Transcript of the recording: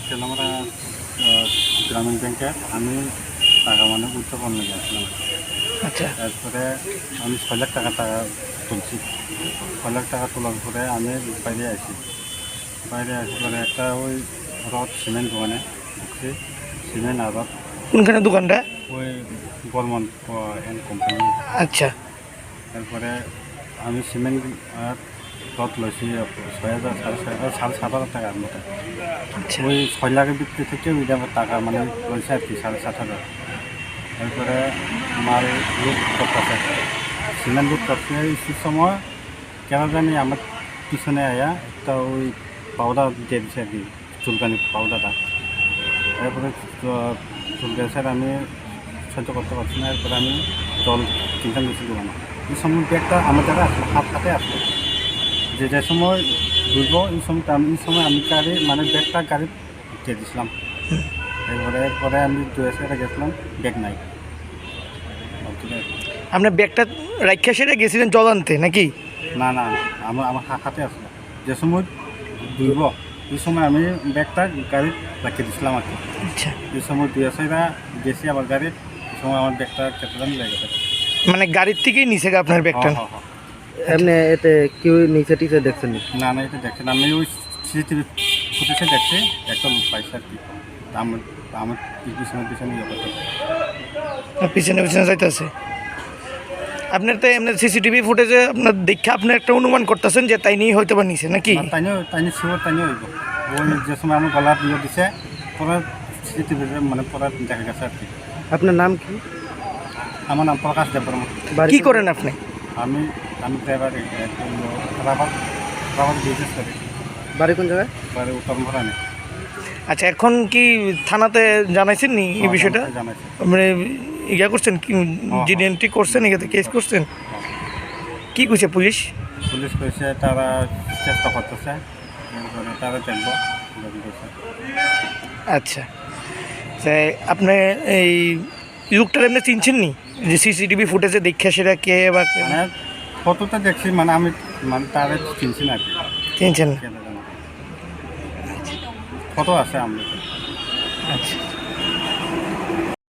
আসছিলাম আমরা গ্রামীণ ব্যাংকে আমি টাকা মানে উত্তোলন লেগে আসলাম। আচ্ছা তারপরে আমি 6 লাখ টাকা তুলছি। 6 লাখ টাকা তোলার পরে আমি বাইরে আসি পরে একটা ওই রড সিমেন্ট দোকানে ঢুকছি। সিমেন্ট আর রড কোনখানে দোকানটা? ওই বর্মন অ্যান্ড কোম্পানি। আচ্ছা তারপরে আমি সিমেন্ট আর রড লইছি 6,000 সাড়ে 7,000 টাকার মতো। আচ্ছা ওই 6 লাখের ভিতরে থেকে ওইটা আমার টাকা মানে লইছে আর কি 7,500। তারপরে আমার লুট করতেছে সিমেন্ট লুট করতে সেই সময় কেন জানি আমার পিছনে আয়া একটা ওই পাউডার দিয়ে দিচ্ছে আর কি, চুলকানি পাউডারটা। তারপরে চুলকাছে আমি সহ্য করতে পারছি না। এরপরে আমি জল কিনতে গেছি দোকানে। এই সময় ব্যাগটা আমার জায়গায় আসলো, হাতে আসলো যে সময় বুঝব এই সময় আমি গাড়ি মানে ব্যাগটা গাড়ি দিয়ে দিয়েছিলাম। এরপরে আমি ড্রেসে গেছিলাম, ব্যাগ নাই। আপনার ব্যাগটা রাইখা সেরে গেছিলেন জল আনতে নাকি? না না, আমার হাতে আসলো যে সময় বুঝব এই সময় আমি ব্যাগটা গাড়ি রাখিয়ে দিয়েছিলাম আর কি। আচ্ছা এই সময় ড্রেসেরা গেছি আবার গাড়ি, এই সময় আমার ব্যাগটা কেটে দাম লেগে গেছে। মানে গাড়ির থেকেই নিচে আপনার ব্যাগটা? হ্যাঁ। এমনি এতে কেউ নিচে টিচে দেখছেন? না না, এটা দেখেন আমি ওই সিসিটিভি ফুটেজে দেখছি একটা লোক পাইছে আর কি। আমার পিছনে ইয়ে করতে পিছনে পিছনে যাইতেছে। আপনার তো এমনি সিসিটিভি ফুটেজে আপনার দেখে আপনি একটা অনুমান করতেছেন যে তাই নিয়ে হয়তো বা নিছে নাকি? তাইনি শিওর তাইনি হইব। ওই যে সময় আমার গলা দিয়ে দিছে পরে সিসিটিভিতে মানে পরে দেখা গেছে আর কি। আপনার নাম কি? আমার নাম প্রকাশ দেববর্মা। কি করেন আপনি? আমি ড্রাইভার, রাবার বিজনেস করি। বাড়ি কোন জায়গায়? পরে উত্তর ভরানি। আচ্ছা এখন কি থানাতে জানাইছেন নি এই বিষয়টা? জানাইছে। মানে ইয়া করছেন কি, জিডি এন্ট্রি করছেন, এখানে কেস করছেন? কি কইছে পুলিশ? পুলিশ কইছে তারা চেষ্টা করতেছে, এরপরে তারা দেখবো যদি কইছে। আচ্ছা আপনি এই লোকটার এমনি চিনছেন নি যে সিসিটিভি ফুটেজে দেখে সেটা কে বা কে? মানে ফটোটা দেখছি মানে আমি মানে তারা চিনছি না আর কি। চিনছেন না? ফটো আছে আমি। আচ্ছা